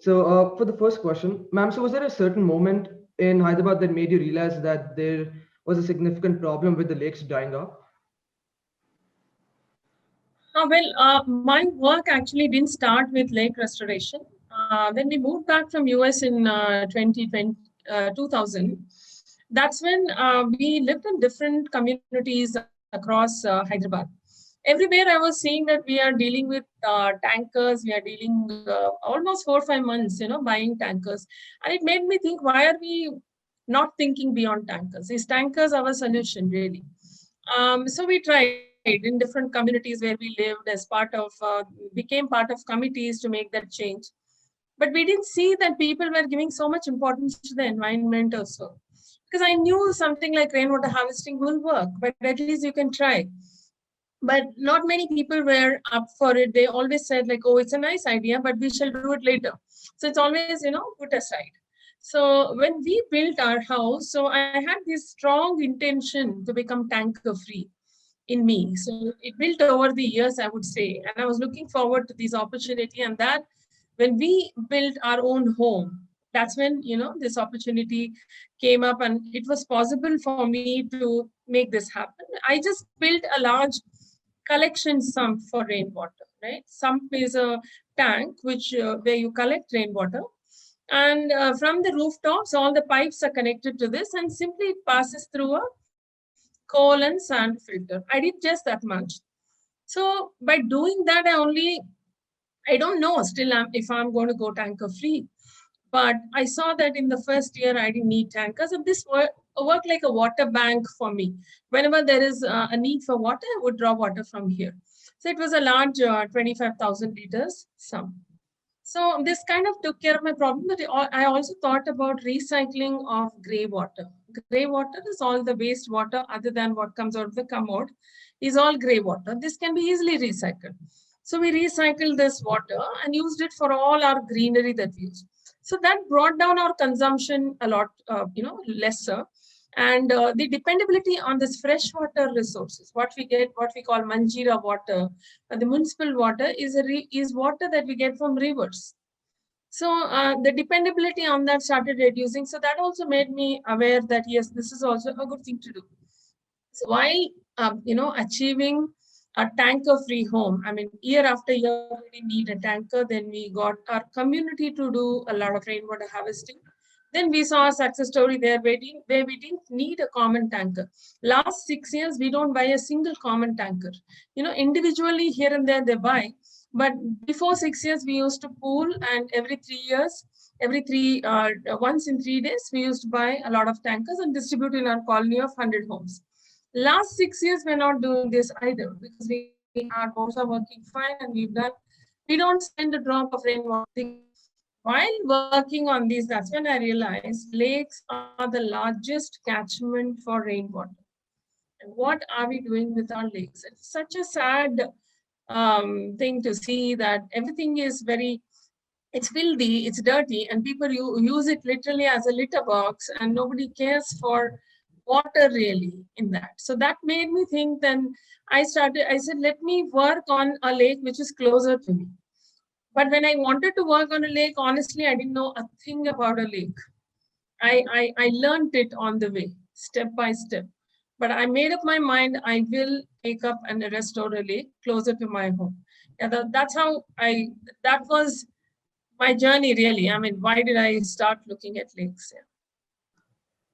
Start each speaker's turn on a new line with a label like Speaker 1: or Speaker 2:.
Speaker 1: So for the first question, ma'am, so was there a certain moment in Hyderabad that made you realize that there was a significant problem with the lakes drying up?
Speaker 2: My work actually didn't start with lake restoration. When we moved back from US in 2020, 2000, that's when we lived in different communities across Hyderabad. Everywhere I was seeing that we are dealing with tankers, we are dealing almost 4 or 5 months, buying tankers. And it made me think, why are we not thinking beyond tankers? Is tankers our solution, really? So we tried in different communities where we lived as part of, became part of committees to make that change. But we didn't see that people were giving so much importance to the environment also. Because I knew something like rainwater harvesting will work, but at least you can try. But not many people were up for it. They always said like, oh, it's a nice idea, but we shall do it later. So it's always, put aside. So when we built our house, so I had this strong intention to become tanker free in me. So it built over the years, I would say. And I was looking forward to this opportunity. And that when we built our own home, that's when, this opportunity came up and it was possible for me to make this happen. I just built a large collection sump for rainwater, right? Sump is a tank where you collect rainwater. And from the rooftops, all the pipes are connected to this, and simply it passes through a coal and sand filter. I did just that much. So by doing that, I don't know still if I'm going to go tanker free. But I saw that in the first year, I didn't need tankers. And this worked like a water bank for me. Whenever there is a need for water, I would draw water from here. So it was a large 25,000 liters sum. So this kind of took care of my problem. But I also thought about recycling of grey water. Grey water is all the waste water other than what comes out of the commode is all grey water. This can be easily recycled. So we recycled this water and used it for all our greenery that we use. So that brought down our consumption a lot, lesser. And the dependability on this freshwater resources, what we call Manjira water, the municipal water is water that we get from rivers. So the dependability on that started reducing. So that also made me aware that yes, this is also a good thing to do. So while achieving a tanker-free home, I mean, year after year we need a tanker. Then we got our community to do a lot of rainwater harvesting. Then we saw a success story there where we didn't need a common tanker. Last 6 years, we don't buy a single common tanker. Individually here and there they buy, but before 6 years, we used to pool, and every 3 years, once in 3 days, we used to buy a lot of tankers and distribute in our colony of 100 homes. Last 6 years, we're not doing this either because our boats are working fine and we don't spend a drop of rainwater. While working on these, that's when I realized lakes are the largest catchment for rainwater. And what are we doing with our lakes? It's such a sad thing to see that everything is it's filthy, it's dirty, and people use it literally as a litter box, and nobody cares for water really in that. So that made me think. Then I said, let me work on a lake which is closer to me. But when I wanted to work on a lake, honestly, I didn't know a thing about a lake. I learned it on the way, step by step. But I made up my mind I will take up and restore a lake closer to my home. Yeah, that's how that was my journey really. I mean, why did I start looking at lakes? Yeah.